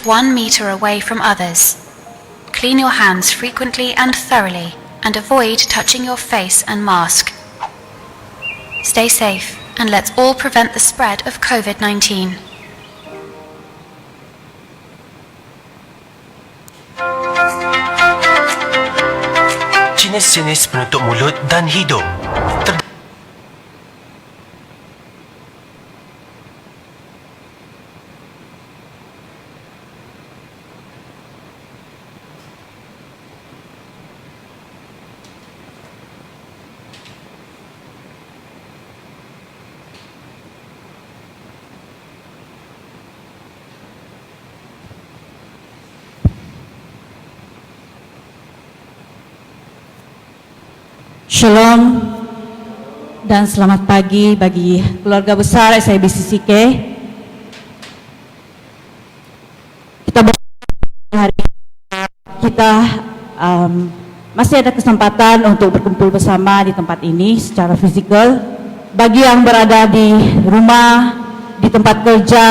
1 meter away from others. Clean your hands frequently and thoroughly, and avoid touching your face and mask. Stay safe, and let's all prevent the spread of COVID-19. Sinis-sinis penutup mulut dan hidung. Shalom dan selamat pagi bagi keluarga besar SIBCCK. Kita hari kita masih ada kesempatan untuk berkumpul bersama di tempat ini secara fisikal. Bagi yang berada di rumah, di tempat kerja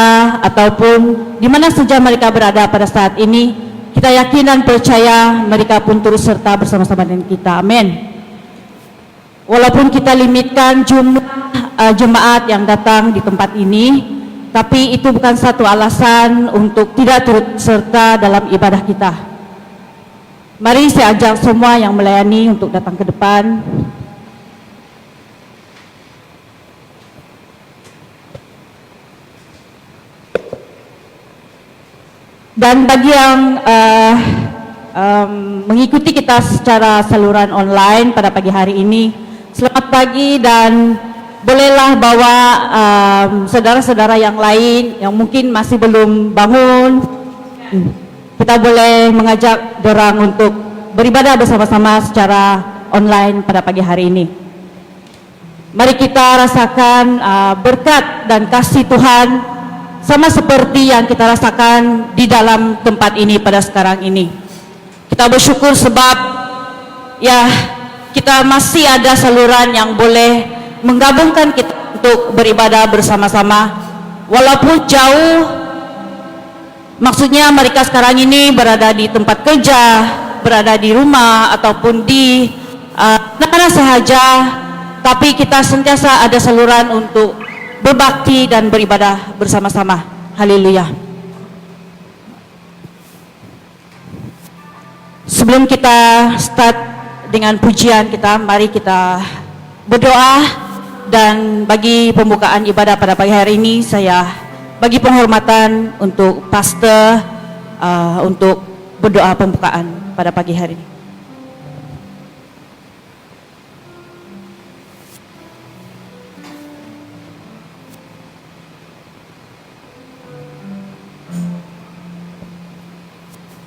ataupun di mana saja mereka berada pada saat ini, kita yakin dan percaya mereka pun turut serta bersama-sama dengan kita. Amin. Walaupun kita limitkan jumlah jemaat yang datang di tempat ini, tapi itu bukan satu alasan untuk tidak turut serta dalam ibadah kita. Mari saya ajak semua yang melayani untuk datang ke depan. Dan bagi yang mengikuti kita secara saluran online pada pagi hari ini, selamat pagi, dan bolehlah bawa saudara-saudara yang lain yang mungkin masih belum bangun. Kita boleh mengajak dorang untuk beribadah bersama-sama secara online pada pagi hari ini. Mari kita rasakan berkat dan kasih Tuhan sama seperti yang kita rasakan di dalam tempat ini pada sekarang ini. Kita bersyukur sebab kita masih ada saluran yang boleh menggabungkan kita untuk beribadah bersama-sama. Walaupun jauh, maksudnya mereka sekarang ini berada di tempat kerja, berada di rumah, ataupun di mana sahaja, tapi kita sentiasa ada saluran untuk berbakti dan beribadah bersama-sama. Haleluya. Sebelum kita start dengan pujian kita, mari kita berdoa. Dan bagi pembukaan ibadah pada pagi hari ini, saya bagi penghormatan untuk pastor untuk berdoa pembukaan pada pagi hari ini.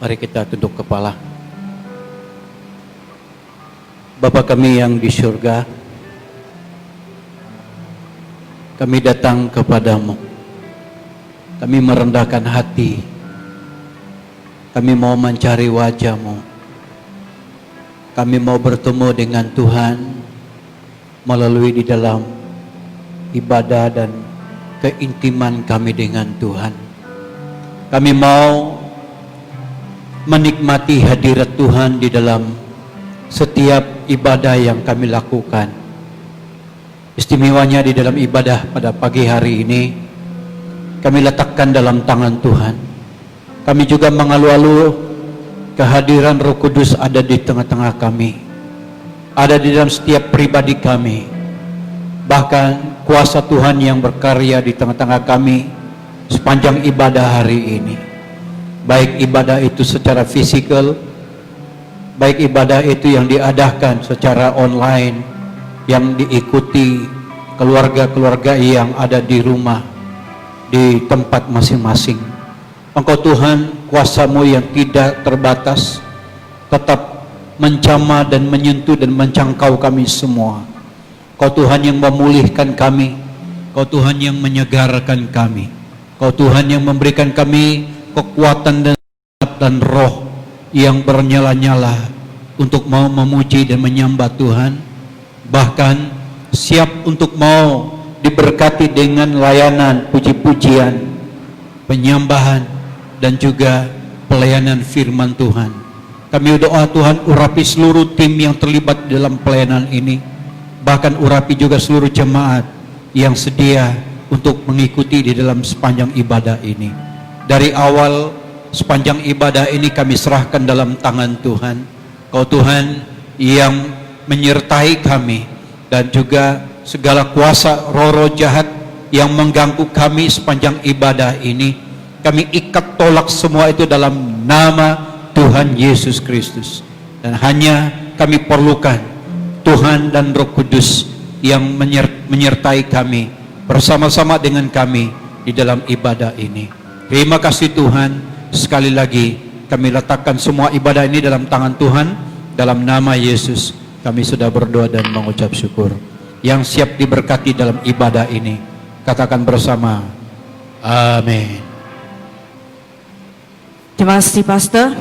Mari kita tunduk kepala. Bapa kami yang di surga, kami datang kepadamu. Kami merendahkan hati. Kami mau mencari wajah-Mu. Kami mau bertemu dengan Tuhan melalui di dalam ibadah dan keintiman kami dengan Tuhan. Kami mau menikmati hadirat Tuhan di dalam setiap ibadah yang kami lakukan. Istimewanya di dalam ibadah pada pagi hari ini, kami letakkan dalam tangan Tuhan. Kami juga mengalu-alu kehadiran Roh Kudus ada di tengah-tengah kami, ada di dalam setiap pribadi kami. Bahkan kuasa Tuhan yang berkarya di tengah-tengah kami sepanjang ibadah hari ini. Baik ibadah itu secara fisikal, baik ibadah itu yang diadakan secara online, yang diikuti keluarga-keluarga yang ada di rumah, di tempat masing-masing. Engkau Tuhan, kuasa-Mu yang tidak terbatas tetap menjamah dan menyentuh dan mencangkau kami semua. Kau Tuhan yang memulihkan kami, Kau Tuhan yang menyegarkan kami, Kau Tuhan yang memberikan kami kekuatan dan roh yang bernyala-nyala untuk mau memuji dan menyembah Tuhan, bahkan siap untuk mau diberkati dengan layanan puji-pujian, penyembahan, dan juga pelayanan firman Tuhan. Kami doa Tuhan, urapi seluruh tim yang terlibat dalam pelayanan ini, bahkan urapi juga seluruh jemaat yang sedia untuk mengikuti di dalam sepanjang ibadah ini. Dari awal sepanjang ibadah ini kami serahkan dalam tangan Tuhan. Kau Tuhan yang menyertai kami, dan juga segala kuasa roh-roh jahat yang mengganggu kami sepanjang ibadah ini, kami ikat tolak semua itu dalam nama Tuhan Yesus Kristus. Dan hanya kami perlukan Tuhan dan Roh Kudus yang menyertai kami, bersama-sama dengan kami di dalam ibadah ini. Terima kasih Tuhan. Sekali lagi kami letakkan semua ibadah ini dalam tangan Tuhan. Dalam nama Yesus kami sudah berdoa dan mengucap syukur. Yang siap diberkati dalam ibadah ini, katakan bersama, amin. Terima kasih Pastor.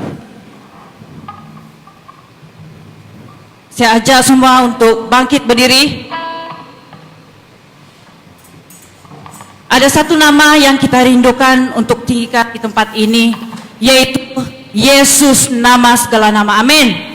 Saya ajak semua untuk bangkit berdiri. Ada satu nama yang kita rindukan untuk tinggikan di tempat ini, yaitu Yesus, nama segala nama. Amin.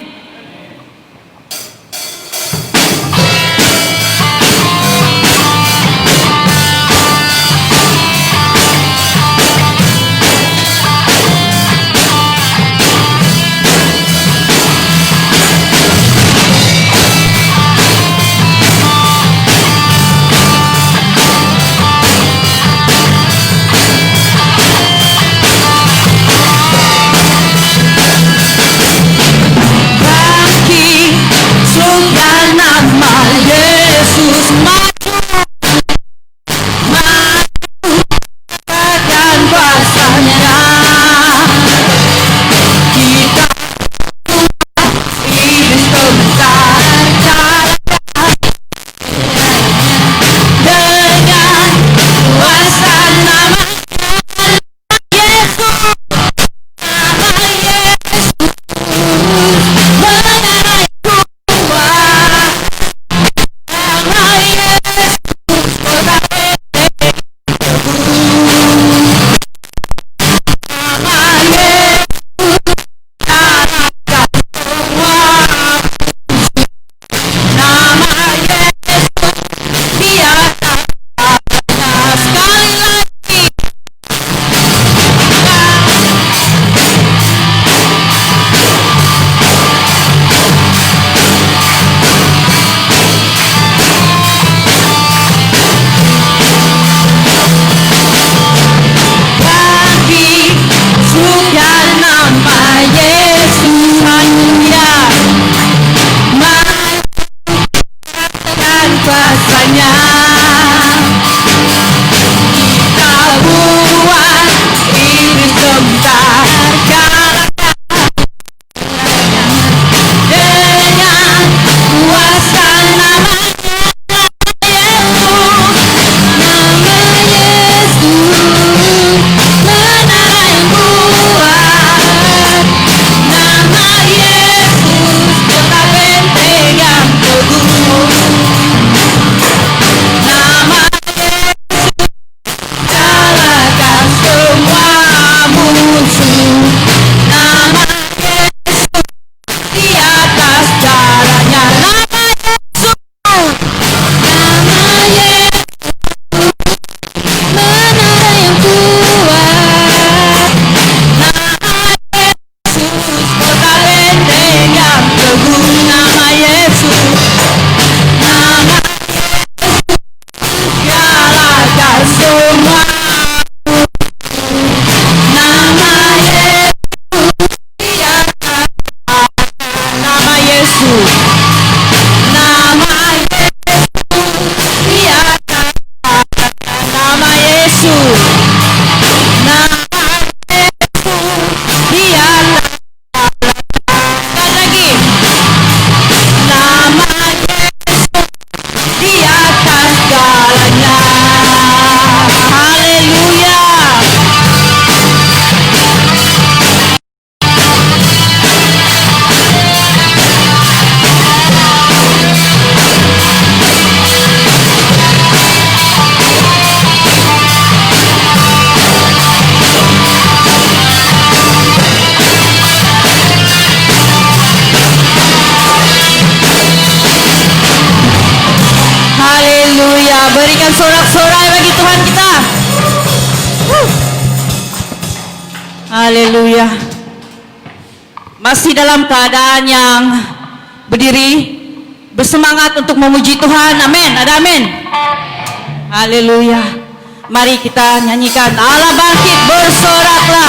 berikan sorak-sorai bagi Tuhan kita. Haleluya. Masih dalam keadaan yang berdiri, bersemangat untuk memuji Tuhan. Amin. Ada amin. Haleluya. Mari kita nyanyikan Allah bangkit, bersoraklah.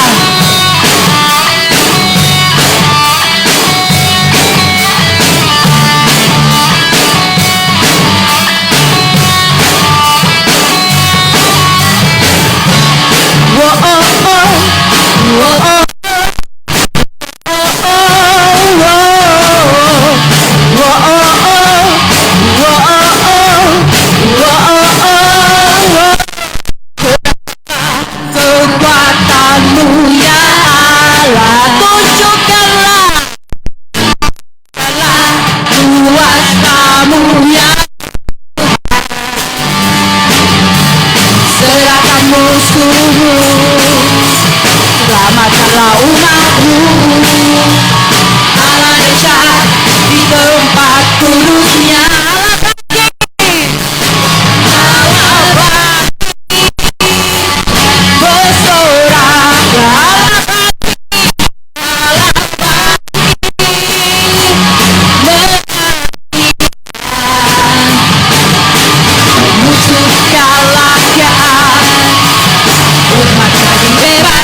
Selamatkanlah umatmu, Allah dahsyat di tempat kudusnya. Allah bangkit, bersoraklah. Allah bangkit, musuh kalah umat jadi bebas.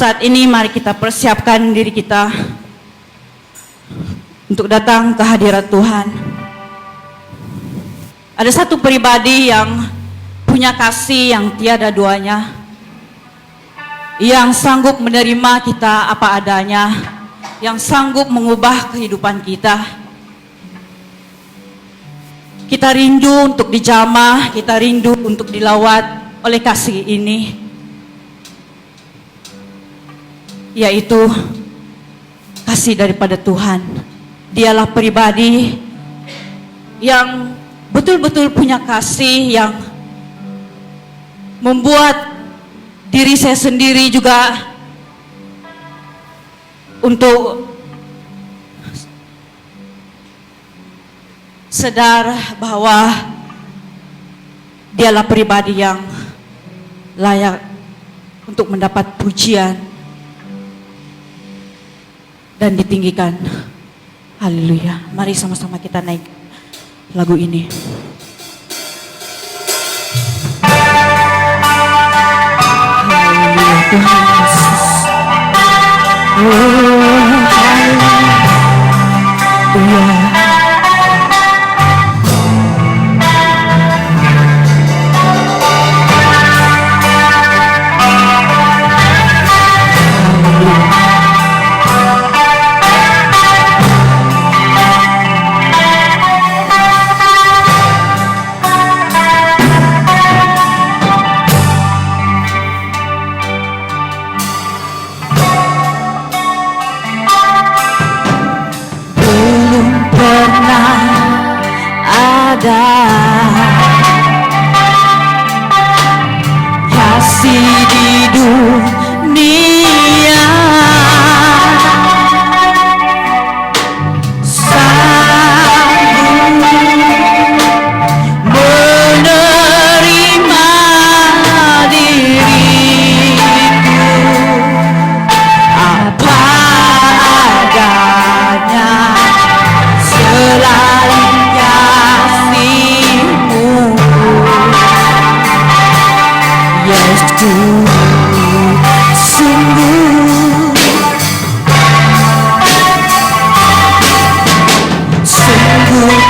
Saat ini mari kita persiapkan diri kita untuk datang ke hadirat Tuhan. Ada satu pribadi yang punya kasih yang tiada duanya, yang sanggup menerima kita apa adanya, yang sanggup mengubah kehidupan kita. Kita rindu untuk dijamah, kita rindu untuk dilawat oleh kasih ini, yaitu kasih daripada Tuhan. Dialah pribadi yang betul-betul punya kasih, yang membuat diri saya sendiri juga untuk sadar bahwa dialah pribadi yang layak untuk mendapat pujian dan ditinggikan. Haleluya. Mari sama-sama kita naik lagu ini. Haleluya Tuhan Yesus. Oh, haleluya. Kasih di dunia sanggup menerima diriku apa adanya selain kasih-Mu. Yesus, sungguh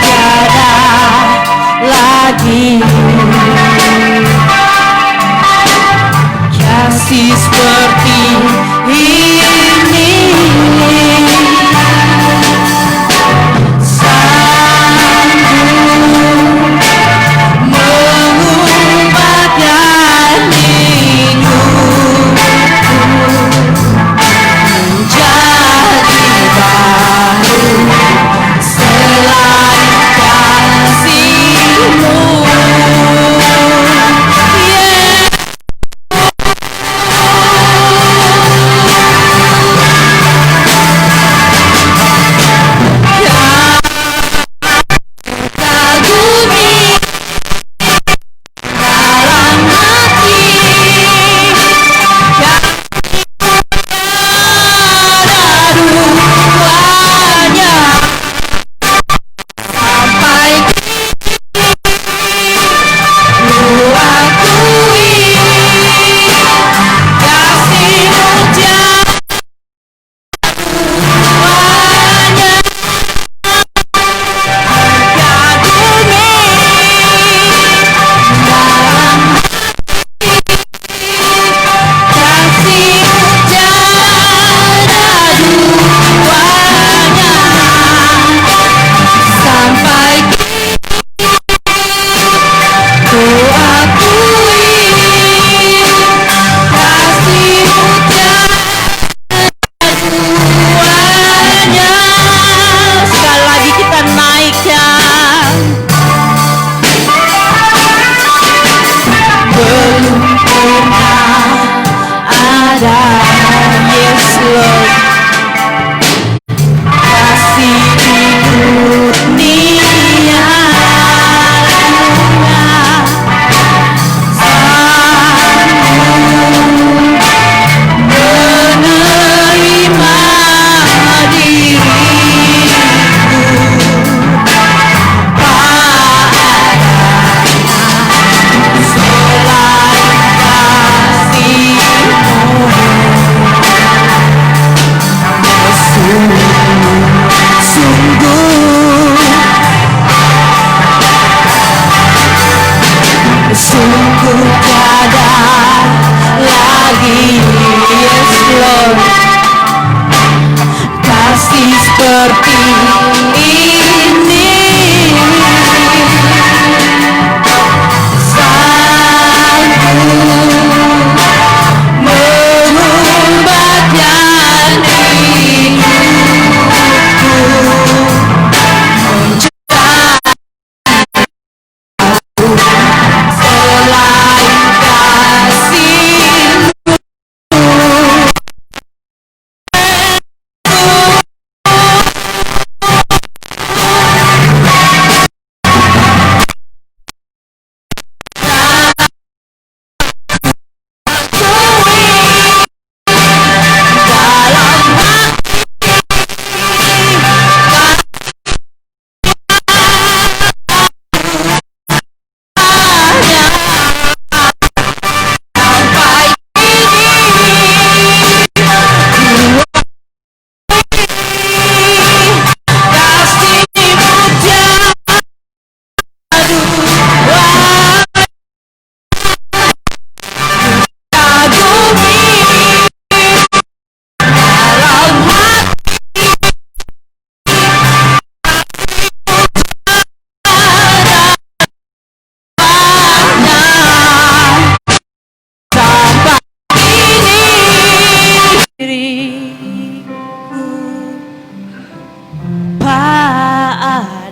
tiada lagi kasih seperti ini.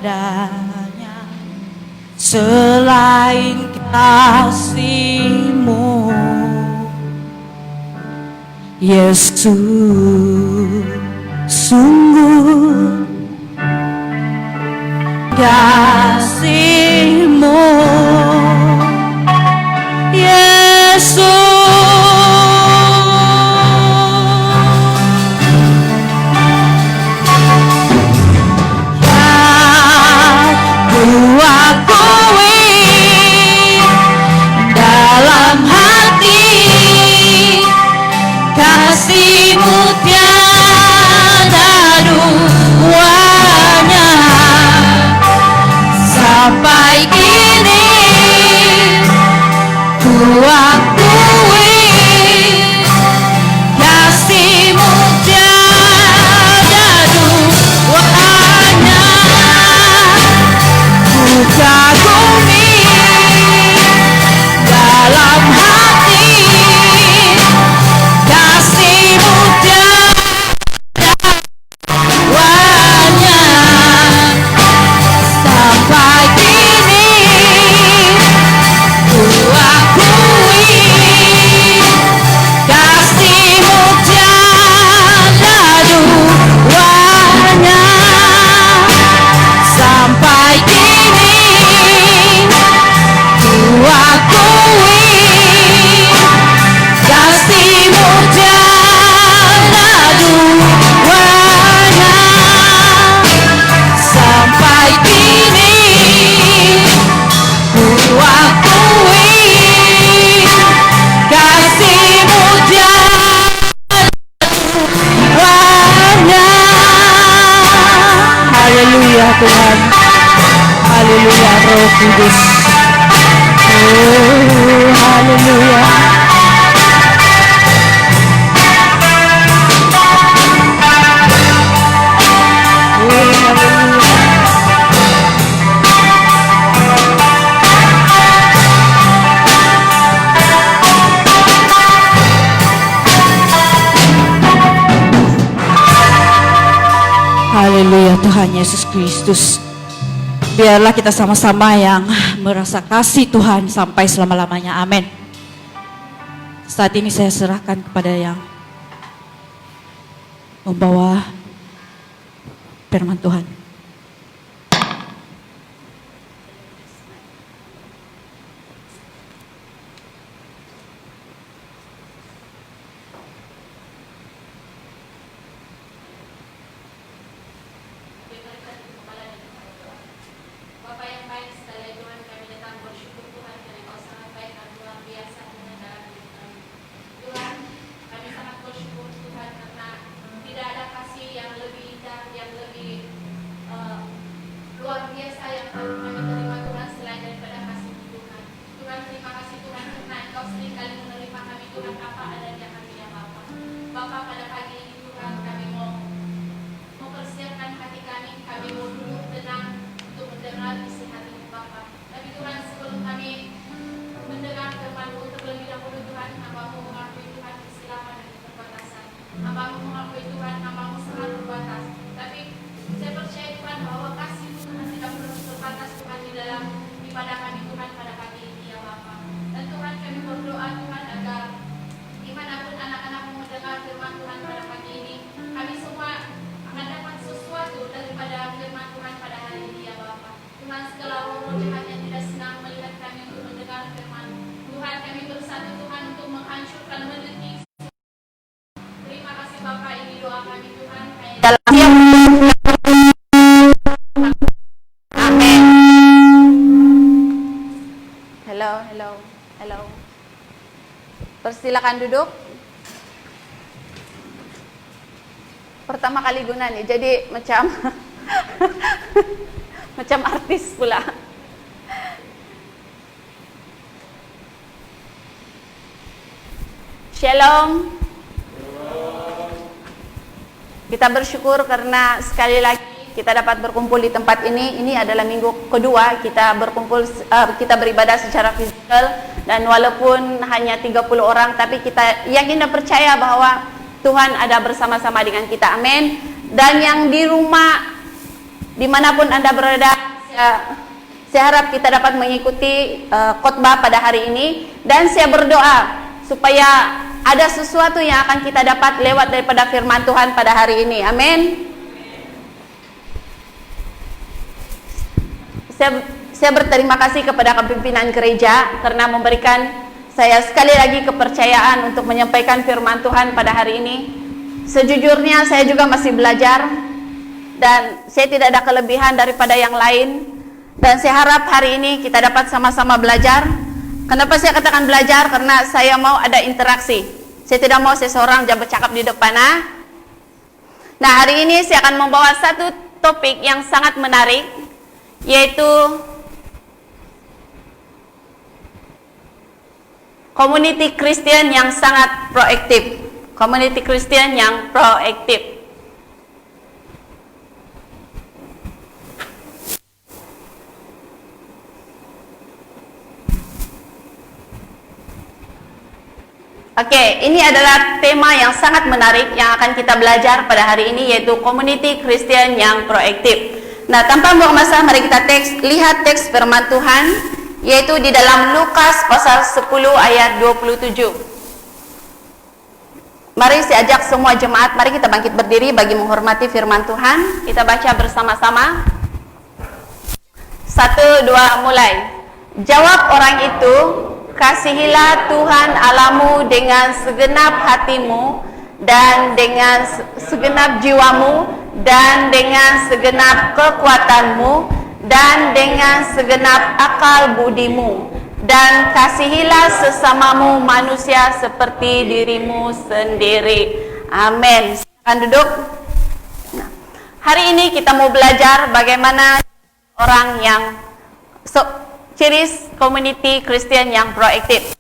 adanya selain kasih-Mu, Yesus. Sungguh kasih-Mu, Yesus. Dalam hati kasih-Mu tiada duanya, sampai kini ku akui kasih-Mu tiada duanya. Ku kagumi dalam hati kasih-Mu tiada duanya, sampai kini ku akui kasih-Mu tiada duanya, sampai kini ku akui kasih-Mu tiada duanya, sampai kini ku akui kasih-Mu tiada duanya. Haleluya Tuhan, haleluya Roh Kudus. Oh, haleluya. Haleluya Tuhan Yesus Kristus. Biarlah kita sama-sama yang merasa kasih Tuhan sampai selama-lamanya. Amin. Saat ini saya serahkan kepada yang membawa firman Tuhan. Hello. Persilakan duduk. Pertama kali guna nih, jadi macam macam artis pula. Shalom. Kita bersyukur karena sekali lagi kita dapat berkumpul di tempat ini. Ini adalah minggu kedua kita berkumpul, kita beribadah secara fisikal. Dan walaupun hanya 30 orang, tapi kita yakin dan percaya bahwa Tuhan ada bersama-sama dengan kita. Amin. Dan yang di rumah dimanapun Anda berada, saya harap kita dapat mengikuti khotbah pada hari ini, dan saya berdoa supaya ada sesuatu yang akan kita dapat lewat daripada firman Tuhan pada hari ini. Amin. Saya berterima kasih kepada kepimpinan gereja karena memberikan saya sekali lagi kepercayaan untuk menyampaikan firman Tuhan pada hari ini. Sejujurnya saya juga masih belajar dan saya tidak ada kelebihan daripada yang lain, dan saya harap hari ini kita dapat sama-sama belajar. Kenapa saya katakan belajar? Karena saya mau ada interaksi. Saya tidak mau seseorang yang bercakap di depan. Nah, hari ini saya akan membawa satu topik yang sangat menarik, yaitu community Kristen yang sangat proaktif. Community Kristen yang proaktif. Oke, ini adalah tema yang sangat menarik yang akan kita belajar pada hari ini, yaitu community Kristen yang proaktif. Nah, tanpa buang masa, mari kita lihat teks firman Tuhan, yaitu di dalam Lukas pasal 10 ayat 27. Mari saya ajak semua jemaat, mari kita bangkit berdiri bagi menghormati firman Tuhan. Kita baca bersama-sama. 1, 2, mulai. Jawab orang itu, kasihilah Tuhan Allahmu dengan segenap hatimu, dan dengan segenap jiwamu, dan dengan segenap kekuatanmu, dan dengan segenap akal budimu, dan kasihilah sesamamu manusia seperti dirimu sendiri. Amin. Silakan duduk. Nah, hari ini kita mau belajar bagaimana orang yang ciri community Kristen yang proaktif.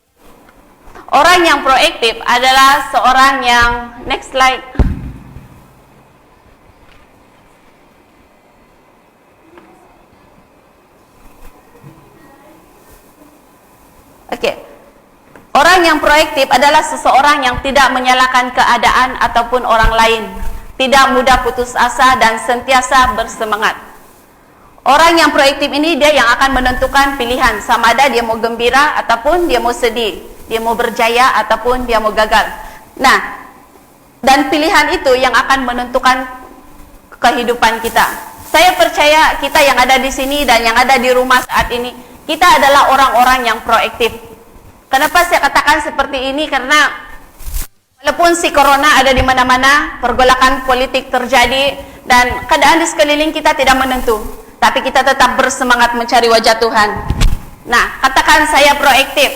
Orang yang proaktif adalah seorang yang, next slide. Oke. Orang yang proaktif adalah seseorang yang tidak menyalahkan keadaan ataupun orang lain, tidak mudah putus asa dan sentiasa bersemangat. Orang yang proaktif ini dia yang akan menentukan pilihan, sama ada dia mau gembira ataupun dia mau sedih, dia mau berjaya ataupun dia mau gagal. Nah, dan pilihan itu yang akan menentukan kehidupan kita. Saya percaya kita yang ada di sini dan yang ada di rumah saat ini, kita adalah orang-orang yang proaktif. Kenapa saya katakan seperti ini? Karena walaupun si corona ada di mana-mana, pergolakan politik terjadi, dan keadaan di sekeliling kita tidak menentu, tapi kita tetap bersemangat mencari wajah Tuhan. Nah, katakan saya proaktif.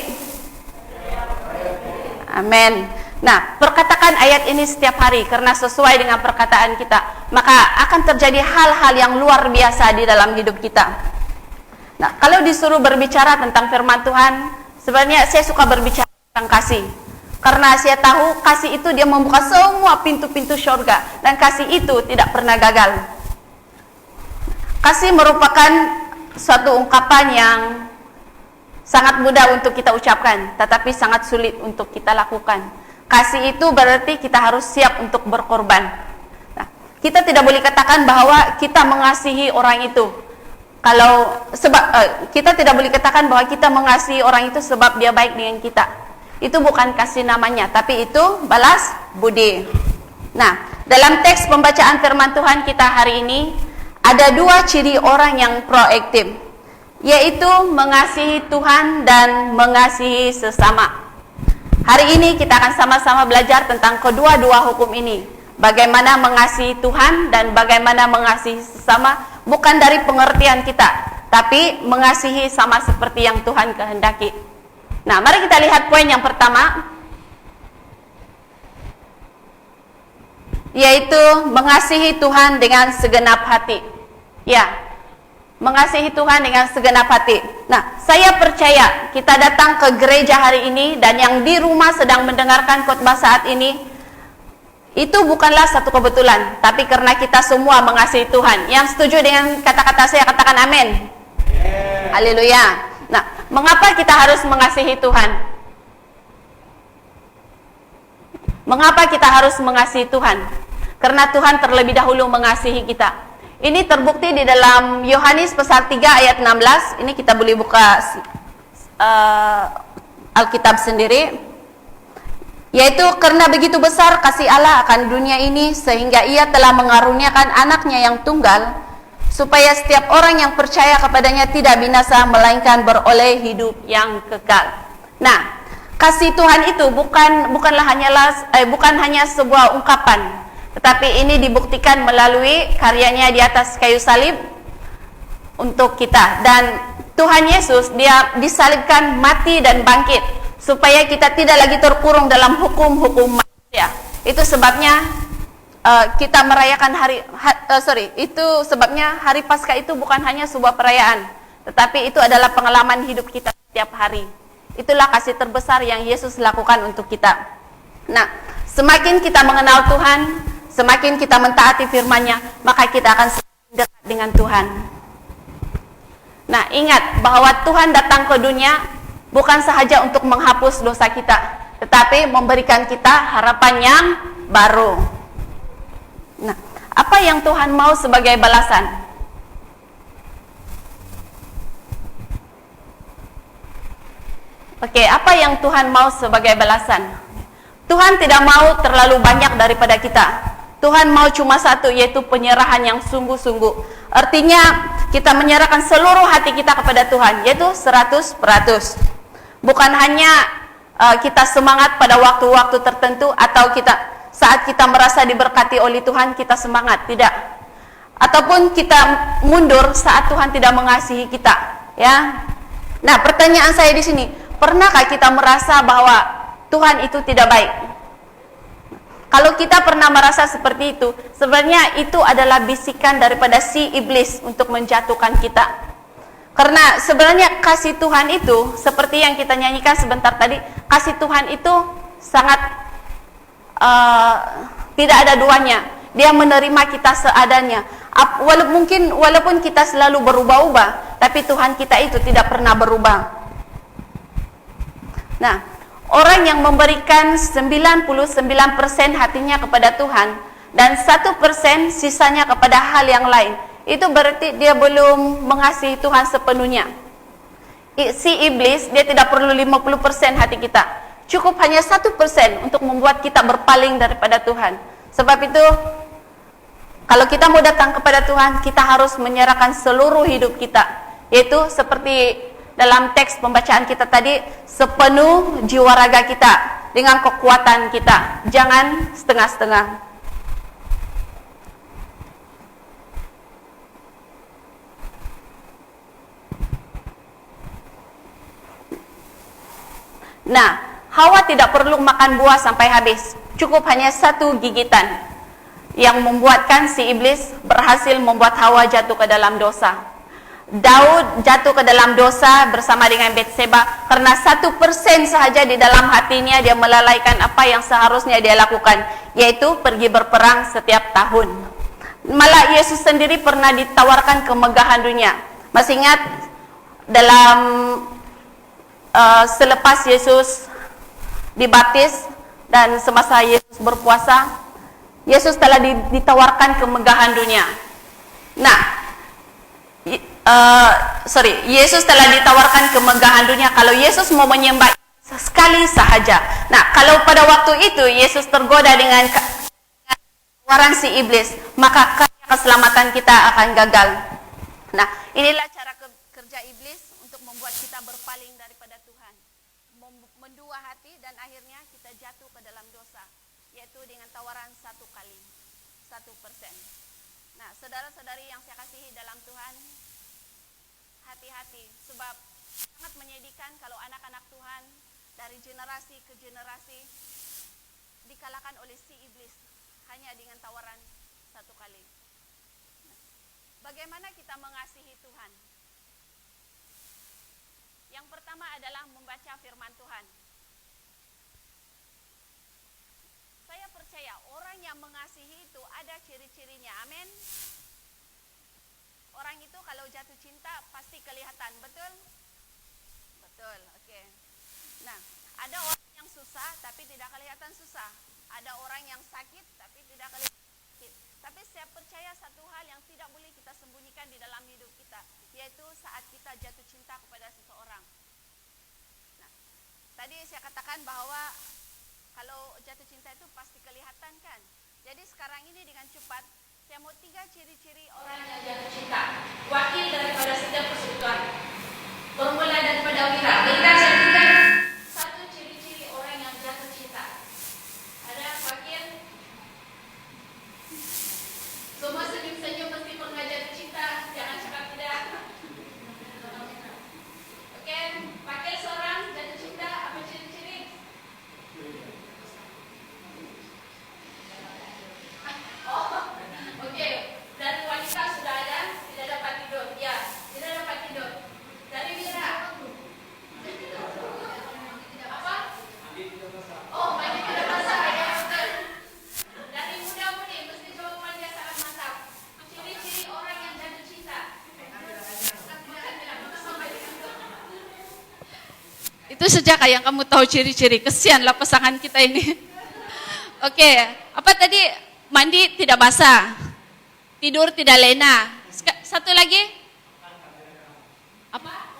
Amin. Nah, perkatakan ayat ini setiap hari, karena sesuai dengan perkataan kita, maka akan terjadi hal-hal yang luar biasa di dalam hidup kita. Nah, kalau disuruh berbicara tentang firman Tuhan, sebenarnya saya suka berbicara tentang kasih. Karena saya tahu kasih itu dia membuka semua pintu-pintu surga, dan kasih itu tidak pernah gagal. Kasih merupakan suatu ungkapan yang sangat mudah untuk kita ucapkan, tetapi sangat sulit untuk kita lakukan. Kasih itu berarti kita harus siap untuk berkorban. Nah, kita tidak boleh katakan bahwa kita mengasihi orang itu. Kita tidak boleh katakan bahwa kita mengasihi orang itu sebab dia baik dengan kita. Itu bukan kasih namanya, tapi itu balas budi. Nah, dalam teks pembacaan firman Tuhan kita hari ini, ada dua ciri orang yang proaktif, yaitu mengasihi Tuhan dan mengasihi sesama. Hari ini kita akan sama-sama belajar tentang kedua-dua hukum ini. Bagaimana mengasihi Tuhan dan bagaimana mengasihi sesama, bukan dari pengertian kita, tapi mengasihi sama seperti yang Tuhan kehendaki. Nah, mari kita lihat poin yang pertama, yaitu mengasihi Tuhan dengan segenap hati. Ya, mengasihi Tuhan dengan segenap hati. Nah, saya percaya kita datang ke gereja hari ini dan yang di rumah sedang mendengarkan khotbah saat ini, itu bukanlah satu kebetulan, tapi karena kita semua mengasihi Tuhan. Yang setuju dengan kata-kata saya, katakan amin. Haleluya. Nah, mengapa kita harus mengasihi Tuhan? Mengapa kita harus mengasihi Tuhan? Karena Tuhan terlebih dahulu mengasihi kita. Ini terbukti di dalam Yohanes pasal 3 ayat 16. Ini kita boleh buka Alkitab sendiri. Yaitu karena begitu besar kasih Allah akan dunia ini sehingga ia telah mengaruniakan anaknya yang tunggal supaya setiap orang yang percaya kepadanya tidak binasa melainkan beroleh hidup yang kekal. Nah, kasih Tuhan itu bukan hanya sebuah ungkapan, tetapi ini dibuktikan melalui karyanya di atas kayu salib untuk kita. Dan Tuhan Yesus dia disalibkan, mati dan bangkit supaya kita tidak lagi terkurung dalam hukum-hukum manusia. Itu sebabnya kita merayakan itu sebabnya hari Paskah itu bukan hanya sebuah perayaan, tetapi itu adalah pengalaman hidup kita setiap hari. Itulah kasih terbesar yang Yesus lakukan untuk kita. Nah, semakin kita mengenal Tuhan, semakin kita mentaati firman-Nya, maka kita akan semakin dekat dengan Tuhan. Nah, ingat bahwa Tuhan datang ke dunia bukan sahaja untuk menghapus dosa kita, tetapi memberikan kita harapan yang baru. Nah, apa yang Tuhan mau sebagai balasan? Oke, apa yang Tuhan mau sebagai balasan? Tuhan tidak mau terlalu banyak daripada kita. Tuhan mau cuma satu, yaitu penyerahan yang sungguh-sungguh. Artinya, kita menyerahkan seluruh hati kita kepada Tuhan, yaitu 100%. Bukan hanya kita semangat pada waktu-waktu tertentu atau saat kita merasa diberkati oleh Tuhan kita semangat, tidak. Ataupun kita mundur saat Tuhan tidak mengasihi kita, ya. Nah, pertanyaan saya di sini, pernahkah kita merasa bahwa Tuhan itu tidak baik? Kalau kita pernah merasa seperti itu, sebenarnya itu adalah bisikan daripada si iblis untuk menjatuhkan kita. Karena sebenarnya kasih Tuhan itu, seperti yang kita nyanyikan sebentar tadi, kasih Tuhan itu sangat tidak ada duanya. Dia menerima kita seadanya. Walaupun kita selalu berubah-ubah, tapi Tuhan kita itu tidak pernah berubah. Nah, orang yang memberikan 99% hatinya kepada Tuhan dan 1% sisanya kepada hal yang lain, itu berarti dia belum mengasihi Tuhan sepenuhnya. Si iblis dia tidak perlu 50% hati kita, cukup hanya 1% untuk membuat kita berpaling daripada Tuhan. Sebab itu, kalau kita mau datang kepada Tuhan, kita harus menyerahkan seluruh hidup kita, yaitu seperti dalam teks pembacaan kita tadi, sepenuh jiwa raga kita dengan kekuatan kita, jangan setengah-setengah. Nah, Hawa tidak perlu makan buah sampai habis, cukup hanya satu gigitan yang membuatkan si iblis berhasil membuat Hawa jatuh ke dalam dosa. Daud jatuh ke dalam dosa bersama dengan Betseba karena 1% sahaja di dalam hatinya dia melalaikan apa yang seharusnya dia lakukan, yaitu pergi berperang setiap tahun. Malah Yesus sendiri pernah ditawarkan kemegahan dunia. Masih ingat dalam selepas Yesus dibaptis dan semasa Yesus berpuasa, Yesus telah ditawarkan kemegahan dunia. Nah, Yesus telah ditawarkan kemegahan dunia kalau Yesus mau menyembah sekali sahaja. Nah, kalau pada waktu itu Yesus tergoda dengan tawaran si iblis, maka keselamatan kita akan gagal. Nah, inilah cara kerja iblis untuk membuat kita berpaling daripada Tuhan, mendua hati, dan akhirnya kita jatuh ke dalam dosa, yaitu dengan tawaran 1%. Nah, saudara-saudari yang saya kasihi dalam Tuhan, hati-hati, sebab sangat menyedihkan kalau anak-anak Tuhan dari generasi ke generasi dikalahkan oleh si iblis hanya dengan tawaran 1 kali. Nah, bagaimana kita mengasihi Tuhan? Yang pertama adalah membaca firman Tuhan. Saya percaya orang yang mengasihi itu ada ciri-cirinya, amin. Orang itu kalau jatuh cinta pasti kelihatan, betul? Betul, oke. Nah, ada orang yang susah tapi tidak kelihatan susah. Ada orang yang sakit tapi tidak kelihatan sakit. Tapi saya percaya satu hal yang tidak boleh kita yaitu saat kita jatuh cinta kepada seseorang. Nah, tadi saya katakan bahwa kalau jatuh cinta itu pasti kelihatan kan. Jadi sekarang ini dengan cepat saya mau 3 ciri-ciri orang yang jatuh cinta. Wakil daripada setiap persekutuan. Bermula daripada Wira. Wira saya tinggal 1 ciri-ciri orang yang jatuh cinta. Ada wakil. Semua senyum-senyum mesti pernah jatuh cinta. Jangan cakap tidak. Oke, wakil seorang jatuh cinta. Apa ciri-ciri? Oke, dari wanita sudah ada, tidak dapat tidur. Ya, tidak dapat tidur. Dari Mira. Apa? Oh, mandi tidak basah. Ya, betul. Dari muda-mudi, mesti jawabannya sangat mantap. Ciri-ciri orang yang jatuh cinta. Itu sejak yang kamu tahu ciri-ciri. Kesianlah pasangan kita ini. Oke, apa tadi? Mandi tidak basah, tidur tidak lena. Satu lagi? Apa?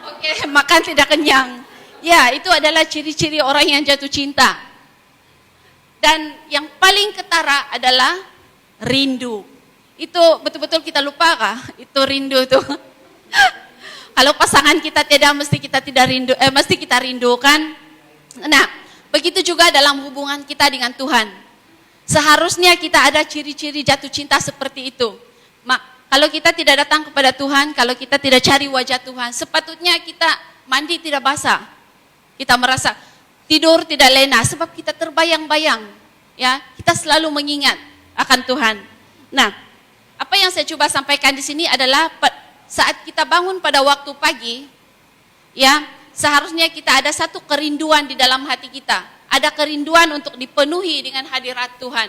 Oke, makan tidak kenyang. Ya, itu adalah ciri-ciri orang yang jatuh cinta. Dan yang paling ketara adalah rindu. Itu betul-betul kita lupa kah? Itu rindu itu. Kalau pasangan kita tidak, mesti kita tidak rindu, mesti kita rindukan. Nah, begitu juga dalam hubungan kita dengan Tuhan. Seharusnya kita ada ciri-ciri jatuh cinta seperti itu. Kalau kita tidak datang kepada Tuhan, kalau kita tidak cari wajah Tuhan, sepatutnya kita mandi tidak basah. Kita merasa tidur tidak lena sebab kita terbayang-bayang. Ya, kita selalu mengingat akan Tuhan. Nah, apa yang saya coba sampaikan di sini adalah saat kita bangun pada waktu pagi, ya, seharusnya kita ada satu kerinduan di dalam hati kita. Ada kerinduan untuk dipenuhi dengan hadirat Tuhan.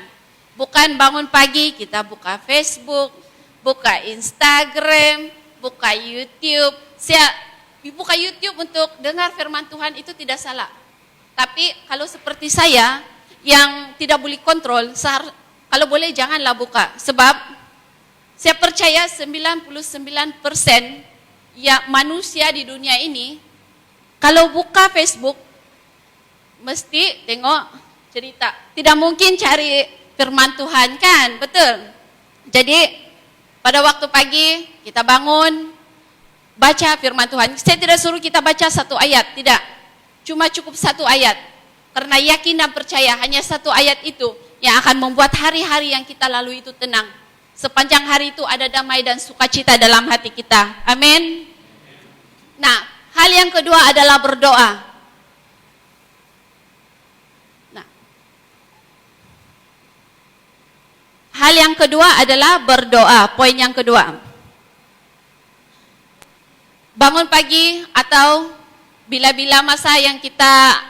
Bukan bangun pagi kita buka Facebook, buka Instagram, buka YouTube. Saya buka YouTube untuk dengar firman Tuhan itu tidak salah. Tapi kalau seperti saya yang tidak boleh kontrol, kalau boleh janganlah buka. Sebab saya percaya 99% ya manusia di dunia ini kalau buka Facebook mesti tengok cerita. Tidak mungkin cari firman Tuhan kan, betul? Jadi pada waktu pagi kita bangun, baca firman Tuhan. Saya tidak suruh kita baca 1 ayat, tidak. Cuma cukup 1 ayat. Karena yakin dan percaya hanya 1 ayat itu yang akan membuat hari-hari yang kita lalui itu tenang. Sepanjang hari itu ada damai dan sukacita dalam hati kita. Amin. Nah, hal yang kedua adalah berdoa. Hal yang kedua adalah berdoa. Poin yang kedua. Bangun pagi atau bila-bila masa yang kita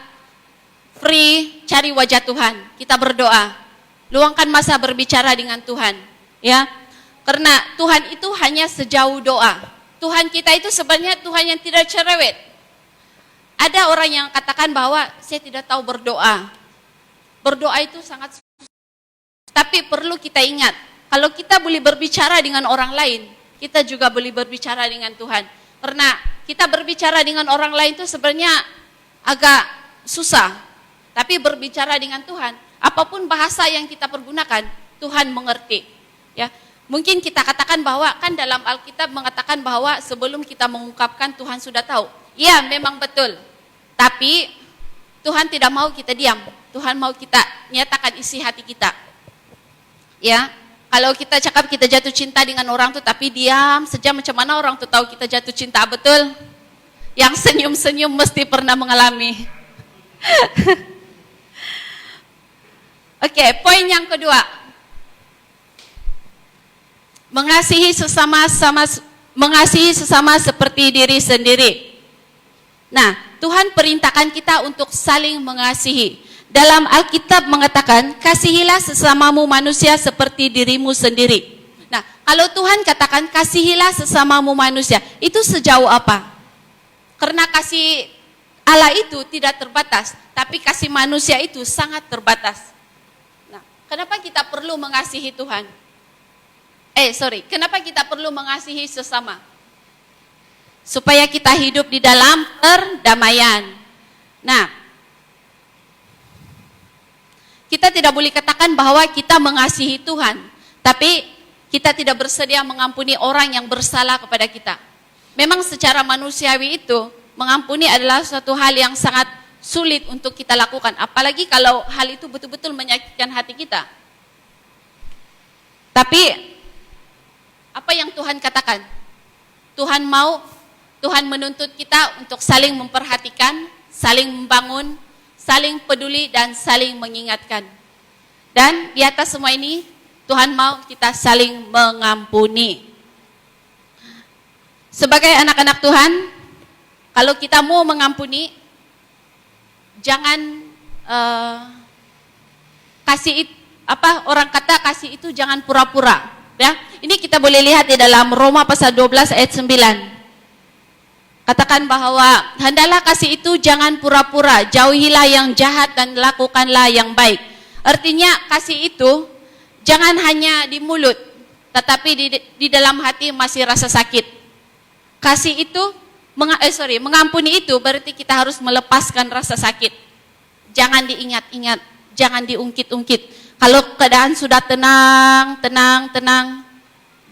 free, cari wajah Tuhan. Kita berdoa. Luangkan masa berbicara dengan Tuhan. Ya, karena Tuhan itu hanya sejauh doa. Tuhan kita itu sebenarnya Tuhan yang tidak cerewet. Ada orang yang katakan bahwa saya tidak tahu berdoa. Berdoa itu sangat tapi perlu kita ingat, kalau kita boleh berbicara dengan orang lain, kita juga boleh berbicara dengan Tuhan. Karena kita berbicara dengan orang lain itu sebenarnya agak susah. Tapi berbicara dengan Tuhan, apapun bahasa yang kita pergunakan, Tuhan mengerti. Ya, mungkin kita katakan bahwa kan dalam Alkitab mengatakan bahwa sebelum kita mengungkapkan Tuhan sudah tahu. Iya, memang betul. Tapi Tuhan tidak mau kita diam. Tuhan mau kita nyatakan isi hati kita. Ya, kalau kita cakap kita jatuh cinta dengan orang tuh tapi diam saja, macam mana orang tuh tahu kita jatuh cinta, betul? Yang senyum-senyum mesti pernah mengalami. Oke, poin yang kedua. Mengasihi sesama seperti diri sendiri. Nah, Tuhan perintahkan kita untuk saling mengasihi. Dalam Alkitab mengatakan, kasihilah sesamamu manusia seperti dirimu sendiri. Nah, kalau Tuhan katakan kasihilah sesamamu manusia, itu sejauh apa? Karena kasih Allah itu tidak terbatas, tapi kasih manusia itu sangat terbatas. Nah, kenapa kita perlu mengasihi Tuhan? Kenapa kita perlu mengasihi sesama? Supaya kita hidup di dalam perdamaian. Nah, kita tidak boleh katakan bahwa kita mengasihi Tuhan, tapi kita tidak bersedia mengampuni orang yang bersalah kepada kita. Memang secara manusiawi itu, mengampuni adalah suatu hal yang sangat sulit untuk kita lakukan. Apalagi kalau hal itu betul-betul menyakitkan hati kita. Tapi, apa yang Tuhan katakan? Tuhan menuntut kita untuk saling memperhatikan, saling membangun, saling peduli, dan saling mengingatkan. Dan di atas semua ini, Tuhan mau kita saling mengampuni. Sebagai anak-anak Tuhan, kalau kita mau mengampuni, jangan orang kata kasih itu jangan pura-pura. Ya, ini kita boleh lihat di dalam Roma pasal 12 ayat 9. Katakan bahwa hendaklah kasih itu jangan pura-pura, jauhilah yang jahat dan lakukanlah yang baik. Artinya kasih itu jangan hanya di mulut, tetapi di dalam hati masih rasa sakit. Kasih itu, mengampuni itu berarti kita harus melepaskan rasa sakit. Jangan diingat-ingat, jangan diungkit-ungkit. Kalau keadaan sudah tenang,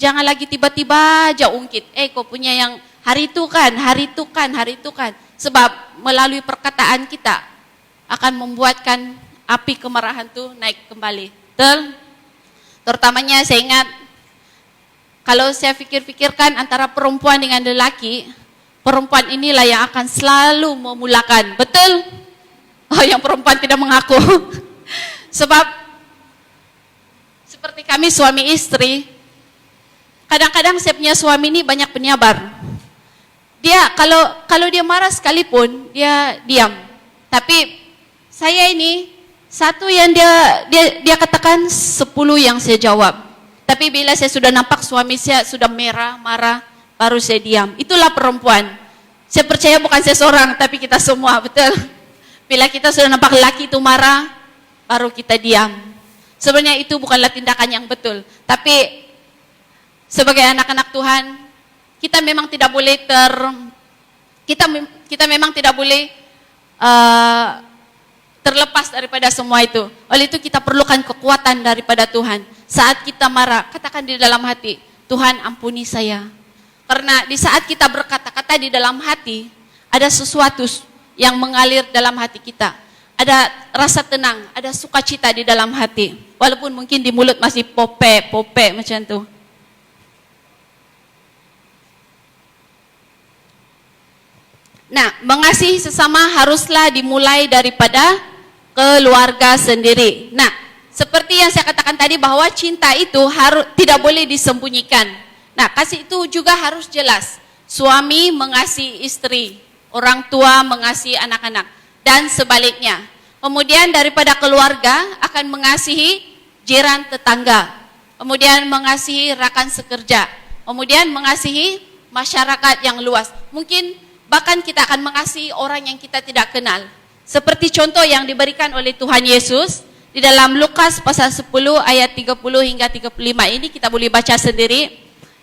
jangan lagi tiba-tiba aja ungkit. Kau punya yang hari itu kan. Sebab melalui perkataan kita akan membuatkan api kemarahan itu naik kembali. Terutamanya saya ingat, kalau saya pikir-pikirkan antara perempuan dengan lelaki, perempuan inilah yang akan selalu memulakan. Betul? Yang perempuan tidak mengaku. Sebab seperti kami suami istri, kadang-kadang saya punya suami ini banyak penyabar. Dia kalau dia marah sekalipun dia diam. Tapi saya ini satu yang dia katakan, 10 yang saya jawab. Tapi bila saya sudah nampak suami saya sudah merah, marah, baru saya diam. Itulah perempuan. Saya percaya bukan saya seorang, tapi kita semua, betul. Bila kita sudah nampak laki itu marah, baru kita diam. Sebenarnya itu bukanlah tindakan yang betul. Tapi sebagai anak-anak Tuhan, kita memang tidak boleh kita memang tidak boleh terlepas daripada semua itu. Oleh itu kita perlukan kekuatan daripada Tuhan. Saat kita marah, katakan di dalam hati, Tuhan ampuni saya. Karena di saat kita berkata-kata di dalam hati, ada sesuatu yang mengalir dalam hati kita. Ada rasa tenang, ada sukacita di dalam hati. Walaupun mungkin di mulut masih pope macam itu. Nah, mengasihi sesama haruslah dimulai daripada keluarga sendiri. Nah, seperti yang saya katakan tadi bahwa cinta itu tidak boleh disembunyikan. Nah, kasih itu juga harus jelas. Suami mengasihi istri, orang tua mengasihi anak-anak, dan sebaliknya. Kemudian daripada keluarga akan mengasihi jiran tetangga. Kemudian mengasihi rakan sekerja. Kemudian mengasihi masyarakat yang luas. Mungkin bahkan kita akan mengasihi orang yang kita tidak kenal. Seperti contoh yang diberikan oleh Tuhan Yesus di dalam Lukas pasal 10 ayat 30 hingga 35 ini kita boleh baca sendiri,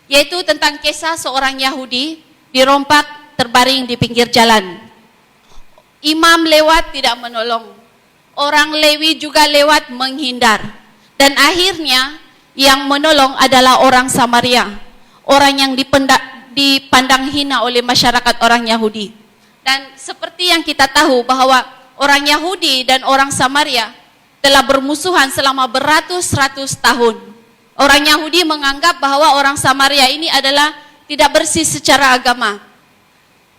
yaitu tentang kisah seorang Yahudi dirompak terbaring di pinggir jalan. Imam lewat tidak menolong, orang Lewi juga lewat menghindar, dan akhirnya yang menolong adalah orang Samaria, orang yang dipandang hina oleh masyarakat orang Yahudi. Dan seperti yang kita tahu bahwa orang Yahudi dan orang Samaria telah bermusuhan selama beratus-ratus tahun. Orang Yahudi menganggap bahwa orang Samaria ini adalah tidak bersih secara agama,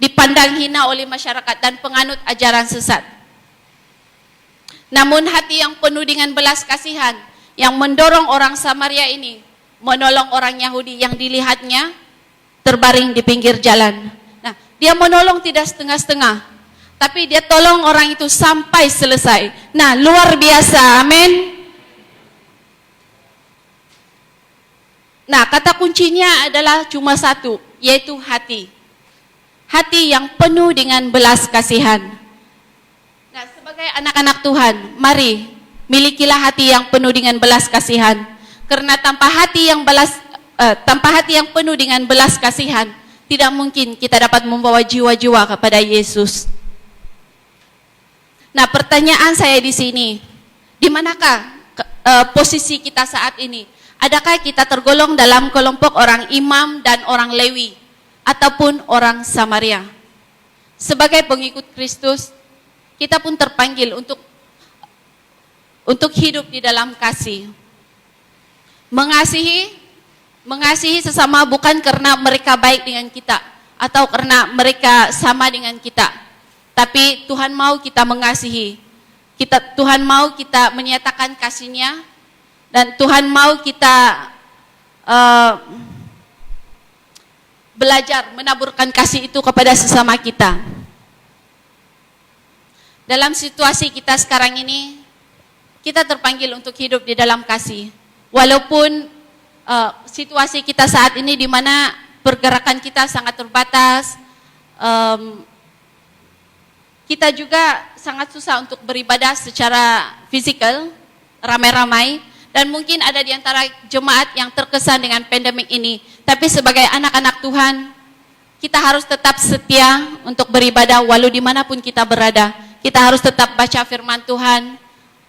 dipandang hina oleh masyarakat dan penganut ajaran sesat. Namun hati yang penuh dengan belas kasihan yang mendorong orang Samaria ini menolong orang Yahudi yang dilihatnya terbaring di pinggir jalan. Nah, dia menolong tidak setengah-setengah, tapi dia tolong orang itu sampai selesai. Nah, luar biasa, amin. Nah, kata kuncinya adalah cuma satu, yaitu hati. Hati yang penuh dengan belas kasihan. Nah, sebagai anak-anak Tuhan, mari milikilah hati yang penuh dengan belas kasihan. Karena tanpa hati yang tanpa hati yang penuh dengan belas kasihan, tidak mungkin kita dapat membawa jiwa-jiwa kepada Yesus. Nah, pertanyaan saya di sini, di manakah posisi kita saat ini? Adakah kita tergolong dalam kelompok orang imam dan orang Lewi, ataupun orang Samaria? Sebagai pengikut Kristus, kita pun terpanggil untuk hidup di dalam kasih. Mengasihi sesama bukan karena mereka baik dengan kita atau karena mereka sama dengan kita. Tapi Tuhan mau kita mengasihi. Tuhan mau kita menyatakan kasih-Nya, dan Tuhan mau kita belajar menaburkan kasih itu kepada sesama kita. Dalam situasi kita sekarang ini, kita terpanggil untuk hidup di dalam kasih. Walaupun situasi kita saat ini di mana pergerakan kita sangat terbatas, kita juga sangat susah untuk beribadah secara fisikal, ramai-ramai, dan mungkin ada di antara jemaat yang terkesan dengan pandemik ini. Tapi sebagai anak-anak Tuhan, kita harus tetap setia untuk beribadah walau dimanapun kita berada. Kita harus tetap baca firman Tuhan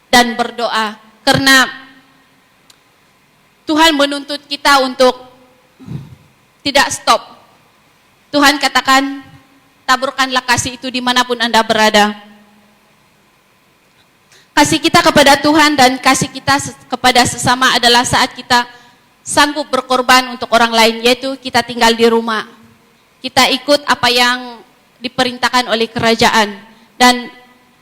dan berdoa, karena Tuhan menuntut kita untuk tidak stop. Tuhan katakan, taburkanlah kasih itu dimanapun Anda berada. Kasih kita kepada Tuhan dan kasih kita kepada sesama adalah saat kita sanggup berkorban untuk orang lain, yaitu kita tinggal di rumah. Kita ikut apa yang diperintahkan oleh kerajaan. Dan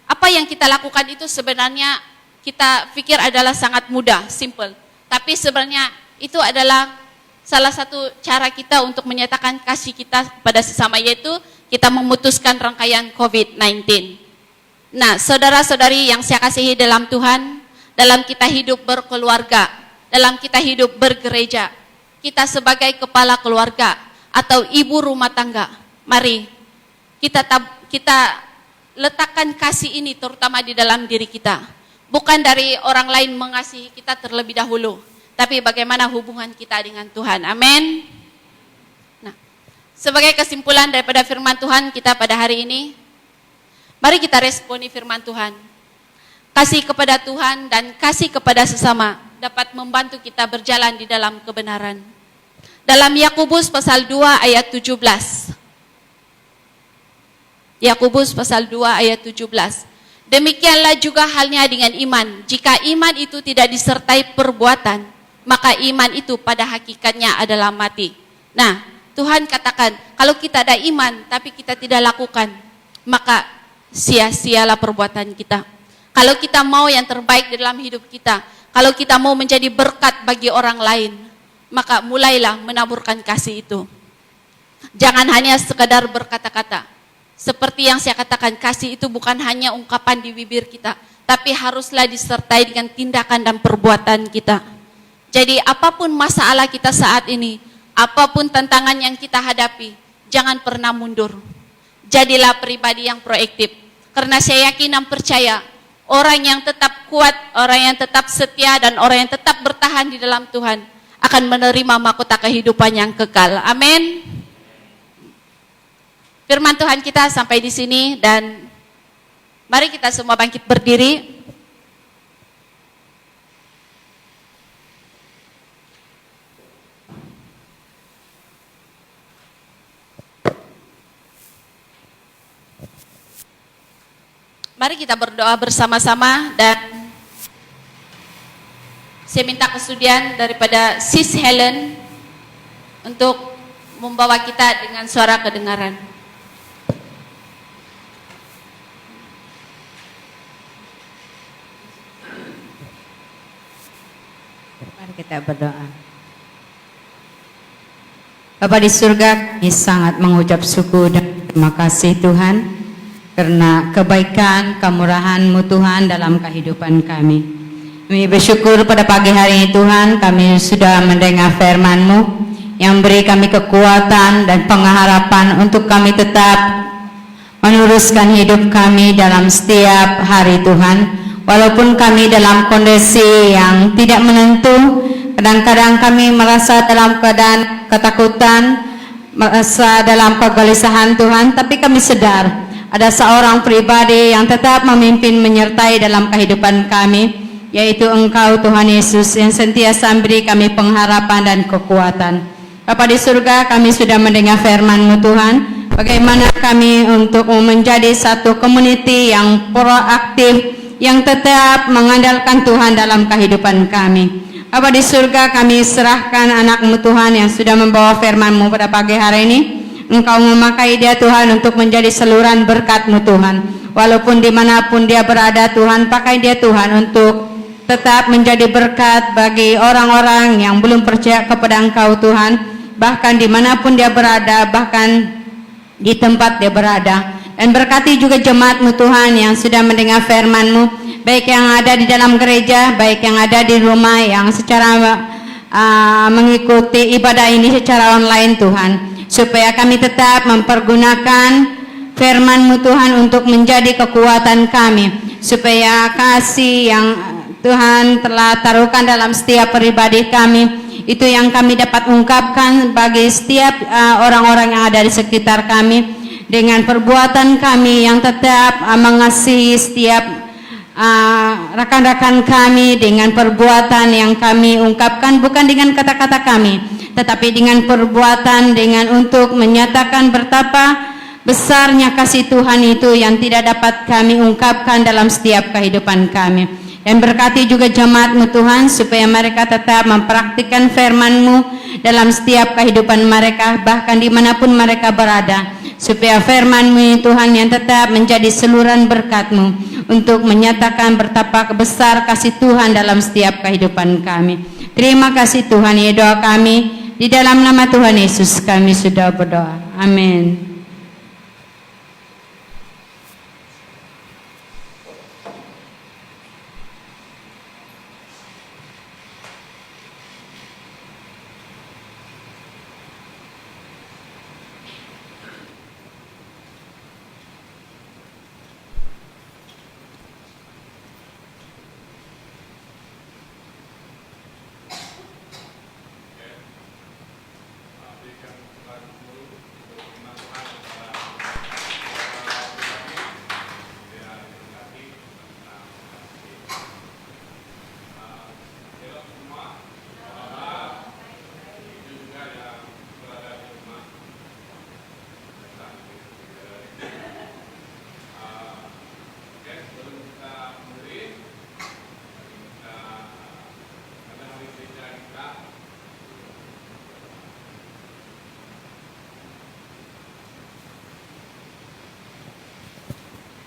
apa yang kita lakukan itu sebenarnya kita pikir adalah sangat mudah, simple. Tapi sebenarnya itu adalah salah satu cara kita untuk menyatakan kasih kita kepada sesama, yaitu kita memutuskan rangkaian COVID-19. Nah, saudara-saudari yang saya kasihi dalam Tuhan, dalam kita hidup berkeluarga, dalam kita hidup bergereja, kita sebagai kepala keluarga atau ibu rumah tangga, mari kita letakkan kasih ini terutama di dalam diri kita. Bukan dari orang lain mengasihi kita terlebih dahulu, tapi bagaimana hubungan kita dengan Tuhan. Amin. Nah, sebagai kesimpulan daripada firman Tuhan kita pada hari ini, mari kita responi firman Tuhan. Kasih kepada Tuhan dan kasih kepada sesama dapat membantu kita berjalan di dalam kebenaran. Dalam Yakobus pasal 2 ayat 17. Yakobus pasal 2 ayat 17. Demikianlah juga halnya dengan iman. Jika iman itu tidak disertai perbuatan, maka iman itu pada hakikatnya adalah mati. Nah, Tuhan katakan, kalau kita ada iman tapi kita tidak lakukan, maka sia-sialah perbuatan kita. Kalau kita mau yang terbaik dalam hidup kita, kalau kita mau menjadi berkat bagi orang lain, maka mulailah menaburkan kasih itu. Jangan hanya sekadar berkata-kata. Seperti yang saya katakan, kasih itu bukan hanya ungkapan di bibir kita, tapi haruslah disertai dengan tindakan dan perbuatan kita. Jadi apapun masalah kita saat ini, apapun tantangan yang kita hadapi, jangan pernah mundur. Jadilah pribadi yang proaktif. Karena saya yakin dan percaya, orang yang tetap kuat, orang yang tetap setia, dan orang yang tetap bertahan di dalam Tuhan, akan menerima mahkota kehidupan yang kekal. Amin. Firman Tuhan kita sampai di sini, dan mari kita semua bangkit berdiri. Mari kita berdoa bersama-sama, dan saya minta kesudian daripada Sis Helen untuk membawa kita dengan suara kedengaran. Mari kita berdoa. Bapa di surga, kami sangat mengucap syukur dan terima kasih Tuhan, karena kebaikan, kemurahan-Mu Tuhan dalam kehidupan kami. Kami bersyukur pada pagi hari ini Tuhan, kami sudah mendengar firman-Mu yang beri kami kekuatan dan pengharapan untuk kami tetap meneruskan hidup kami dalam setiap hari Tuhan. Walaupun kami dalam kondisi yang tidak menentu, kadang-kadang kami merasa dalam keadaan ketakutan, merasa dalam kegelisahan Tuhan, tapi kami sadar ada seorang pribadi yang tetap memimpin menyertai dalam kehidupan kami, yaitu Engkau Tuhan Yesus yang sentiasa memberi kami pengharapan dan kekuatan. Bapa di surga, kami sudah mendengar firman-Mu Tuhan, bagaimana kami untuk menjadi satu community yang proaktif, yang tetap mengandalkan Tuhan dalam kehidupan kami. Bapa di surga, kami serahkan anak-Mu Tuhan yang sudah membawa firman-Mu pada pagi hari ini. Engkau memakai dia Tuhan untuk menjadi saluran berkat-Mu Tuhan. Walaupun dimanapun dia berada Tuhan, pakai dia Tuhan untuk tetap menjadi berkat bagi orang-orang yang belum percaya kepada Engkau Tuhan. Bahkan dimanapun dia berada, bahkan di tempat dia berada. Dan berkati juga jemaat-Mu Tuhan yang sudah mendengar firman-Mu, baik yang ada di dalam gereja, baik yang ada di rumah, yang secara mengikuti ibadah ini secara online Tuhan. Supaya kami tetap mempergunakan firman-Mu Tuhan untuk menjadi kekuatan kami. Supaya kasih yang Tuhan telah taruhkan dalam setiap pribadi kami, itu yang kami dapat ungkapkan bagi setiap orang-orang yang ada di sekitar kami. Dengan perbuatan kami yang tetap mengasihi setiap rekan-rekan kami, dengan perbuatan yang kami ungkapkan bukan dengan kata-kata kami, tetapi dengan perbuatan, dengan untuk menyatakan betapa besarnya kasih Tuhan itu yang tidak dapat kami ungkapkan dalam setiap kehidupan kami. Dan berkati juga jemaat-Mu Tuhan, supaya mereka tetap mempraktikkan firman-Mu dalam setiap kehidupan mereka, bahkan dimanapun mereka berada. Supaya firman-Mu Tuhan yang tetap menjadi saluran berkat-Mu untuk menyatakan betapa besar kasih Tuhan dalam setiap kehidupan kami. Terima kasih Tuhan, ya doa kami. Di dalam nama Tuhan Yesus kami sudah berdoa. Amin.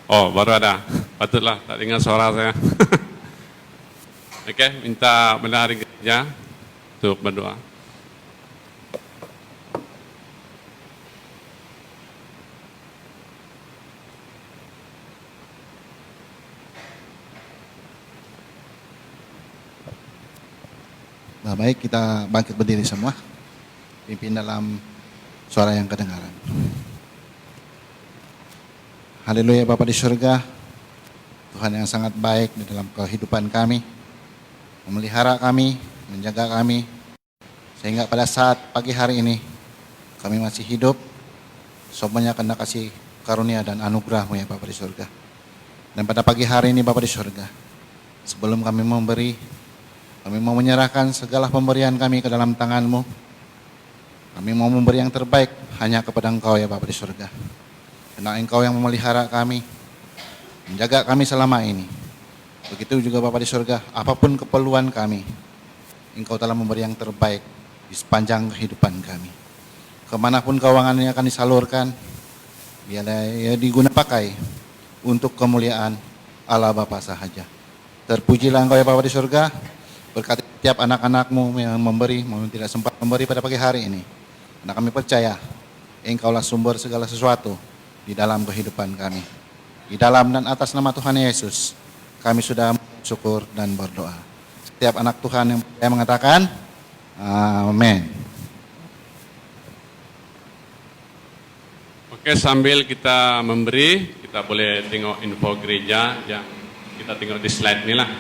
Oh, baru ada. Patutlah, tak dengar suara saya. Oke, minta bendahara gereja untuk berdoa. Nah, baik, kita bangkit berdiri semua. Pimpin dalam suara yang kedengaran. Haleluya Bapa di surga, Tuhan yang sangat baik di dalam kehidupan kami, memelihara kami, menjaga kami, sehingga pada saat pagi hari ini kami masih hidup, semuanya karena kasih karunia dan anugerah-Mu ya Bapa di surga. Dan pada pagi hari ini Bapa di surga, sebelum kami memberi, kami mau menyerahkan segala pemberian kami ke dalam tangan-Mu. Kami mau memberi yang terbaik hanya kepada Engkau ya Bapa di surga. Karena Engkau yang memelihara kami, menjaga kami selama ini. Begitu juga Bapa di surga, apapun keperluan kami, Engkau telah memberi yang terbaik di sepanjang kehidupan kami. Kemanapun keuangannya akan disalurkan, biarlah ia diguna pakai untuk kemuliaan Allah Bapa sahaja. Terpujilah Engkau ya Bapa di surga, berkati setiap anak-anak-Mu yang memberi, maupun tidak sempat memberi pada pagi hari ini. Karena kami percaya, Engkaulah sumber segala sesuatu di dalam kehidupan kami. Di dalam dan atas nama Tuhan Yesus, kami sudah bersyukur dan berdoa. Setiap anak Tuhan yang percaya mengatakan, amin. Oke, sambil kita memberi, kita boleh tengok info gereja yang kita tengok di slide ini lah.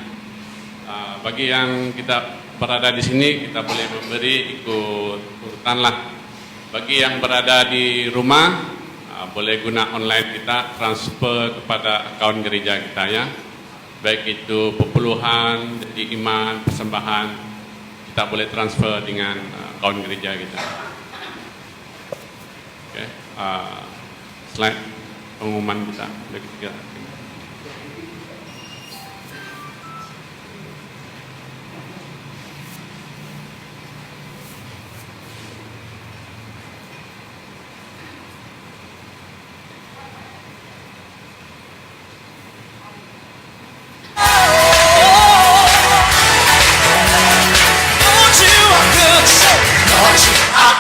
Bagi yang kita berada di sini kita boleh memberi ikut urutan lah. Bagi yang berada di rumah boleh guna online kita, transfer kepada akaun gereja kita ya. Baik itu perpuluhan, jadi iman, persembahan, kita boleh transfer dengan akaun gereja kita. Oke, slide pengumuman kita.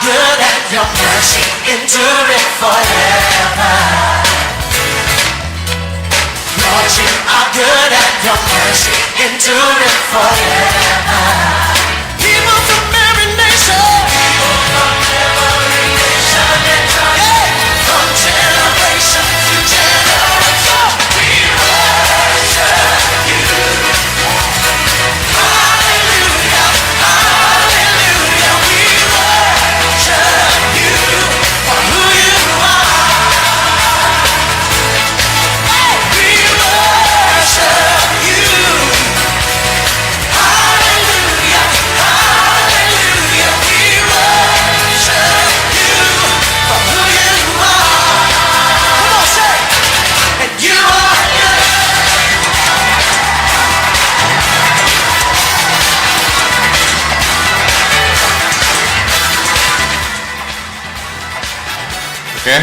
Good and your mercy endureth forever. Lord, you are good and your mercy endureth forever. People from every nation, from generation to generation, we worship you. Hallelujah, hallelujah, we worship you for who you are. We worship you. Hallelujah, hallelujah, we worship you for who you are. Come on, say, and you are good. Oke,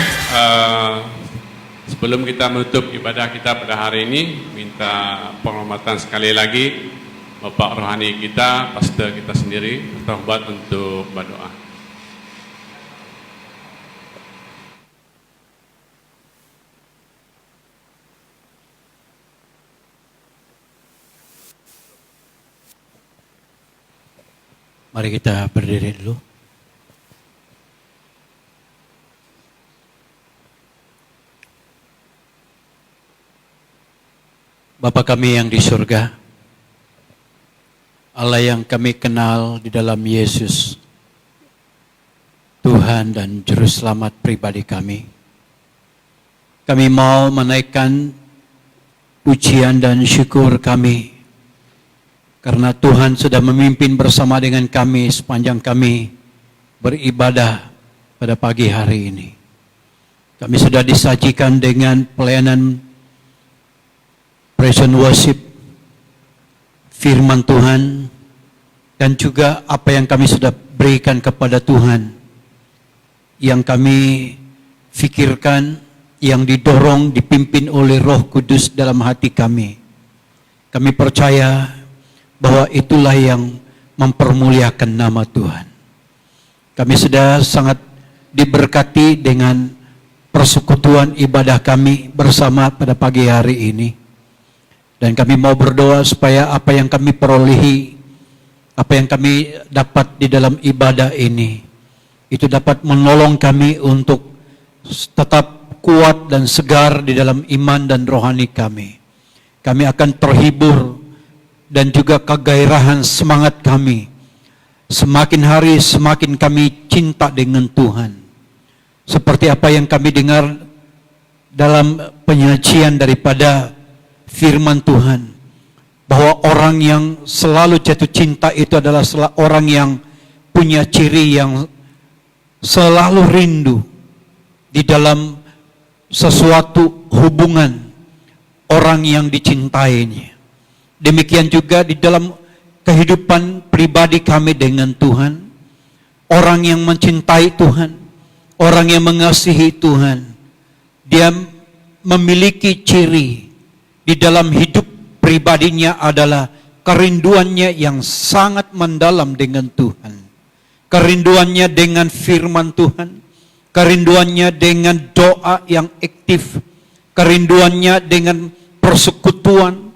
sebelum kita menutup ibadah kita pada hari ini, minta penghormatan sekali lagi Bapak Rohani kita, pastor kita sendiri, bertobat untuk berdoa. Mari kita berdiri dulu. Bapa kami yang di surga, Allah yang kami kenal di dalam Yesus, Tuhan dan Juru Selamat pribadi kami. Kami mau menaikkan pujian dan syukur kami, karena Tuhan sudah memimpin bersama dengan kami sepanjang kami beribadah pada pagi hari ini. Kami sudah disajikan dengan pelayanan praise and worship, firman Tuhan, dan juga apa yang kami sudah berikan kepada Tuhan, yang kami fikirkan, yang didorong, dipimpin oleh Roh Kudus dalam hati kami. Kami percaya bahwa itulah yang mempermuliakan nama Tuhan. Kami sudah sangat diberkati dengan persekutuan ibadah kami bersama pada pagi hari ini. Dan kami mau berdoa supaya apa yang kami perolehi, apa yang kami dapat di dalam ibadah ini, itu dapat menolong kami untuk tetap kuat dan segar di dalam iman dan rohani kami. Kami akan terhibur dan juga kegairahan semangat kami. Semakin hari semakin kami cinta dengan Tuhan. Seperti apa yang kami dengar dalam penyajian daripada firman Tuhan, bahwa orang yang selalu jatuh cinta itu adalah orang yang punya ciri yang selalu rindu di dalam sesuatu hubungan orang yang dicintainya. Demikian juga di dalam kehidupan pribadi kami dengan Tuhan, orang yang mencintai Tuhan, orang yang mengasihi Tuhan, dia memiliki ciri di dalam hidup pribadinya adalah kerinduannya yang sangat mendalam dengan Tuhan. Kerinduannya dengan firman Tuhan, kerinduannya dengan doa yang aktif, kerinduannya dengan persekutuan.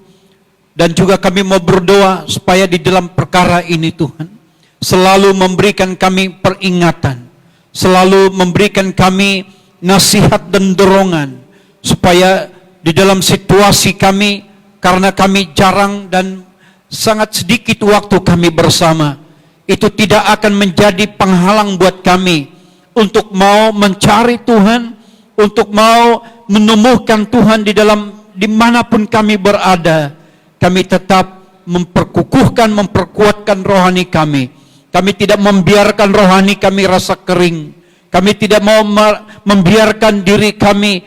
Dan juga kami mau berdoa supaya di dalam perkara ini Tuhan selalu memberikan kami peringatan, selalu memberikan kami nasihat dan dorongan, supaya di dalam situasi kami, karena kami jarang dan sangat sedikit waktu kami bersama, itu tidak akan menjadi penghalang buat kami untuk mau mencari Tuhan, untuk mau menemukan Tuhan di dalam dimanapun kami berada. Kami tetap memperkukuhkan, memperkuatkan rohani kami. Kami tidak membiarkan rohani kami rasa kering. Kami tidak mau membiarkan diri kami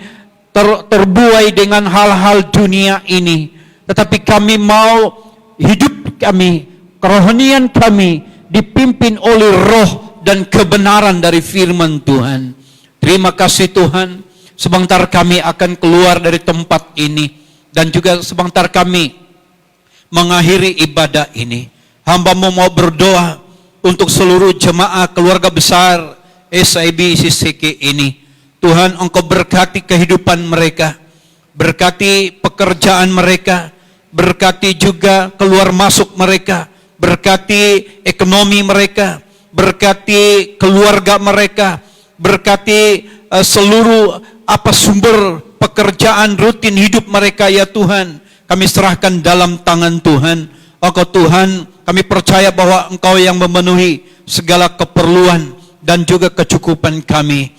terbuai dengan hal-hal dunia ini. Tetapi kami mau hidup kami, kerohanian kami dipimpin oleh roh dan kebenaran dari firman Tuhan. Terima kasih Tuhan. Sebentar kami akan keluar dari tempat ini. Dan juga sebentar kami mengakhiri ibadah ini. Hamba-Mu mau berdoa untuk seluruh jemaah keluarga besar SIB CCK ini. Tuhan, Engkau berkati kehidupan mereka, berkati pekerjaan mereka, berkati juga keluar masuk mereka, berkati ekonomi mereka, berkati keluarga mereka, berkati seluruh sumber pekerjaan rutin hidup mereka ya Tuhan. Kami serahkan dalam tangan Tuhan. Engkau Tuhan, kami percaya bahwa Engkau yang memenuhi segala keperluan dan juga kecukupan kami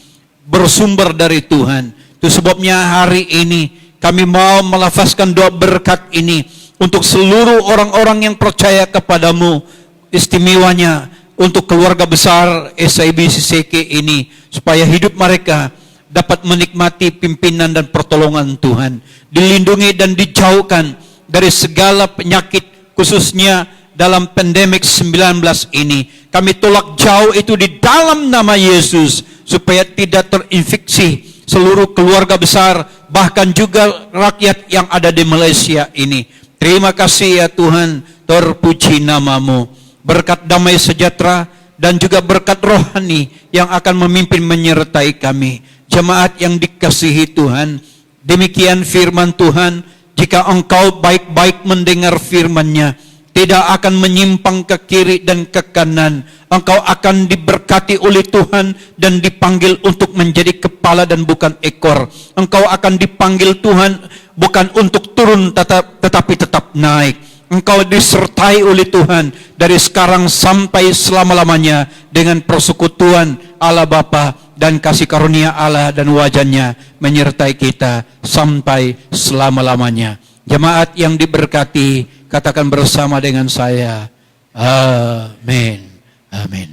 bersumber dari Tuhan. Itu sebabnya hari ini kami mau melafazkan doa berkat ini untuk seluruh orang-orang yang percaya kepadamu, istimewanya untuk keluarga besar SIB CCK ini, supaya hidup mereka dapat menikmati pimpinan dan pertolongan Tuhan, dilindungi dan dijauhkan dari segala penyakit, khususnya dalam pandemik 19 ini. Kami tolak jauh itu di dalam nama Yesus, supaya tidak terinfeksi seluruh keluarga besar, bahkan juga rakyat yang ada di Malaysia ini. Terima kasih ya Tuhan, terpuji nama-Mu. Berkat damai sejahtera dan juga berkat rohani yang akan memimpin menyertai kami. Jemaat yang dikasihi Tuhan, demikian firman Tuhan. Jika engkau baik-baik mendengar firman-Nya, tidak akan menyimpang ke kiri dan ke kanan. Engkau akan diberkati oleh Tuhan dan dipanggil untuk menjadi kepala dan bukan ekor. Engkau akan dipanggil Tuhan bukan untuk turun tetapi tetap naik. Engkau disertai oleh Tuhan dari sekarang sampai selama-lamanya dengan persekutuan Allah Bapa dan kasih karunia Allah dan wajah-Nya menyertai kita sampai selama-lamanya. Jemaat yang diberkati, katakan bersama dengan saya, amin, amin.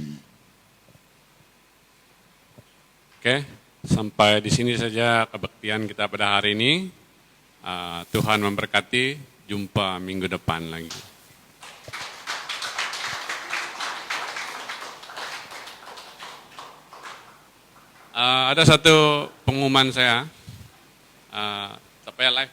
Oke, sampai di sini saja kebaktian kita pada hari ini. Tuhan memberkati. Jumpa minggu depan lagi. Ada satu pengumuman saya, supaya live.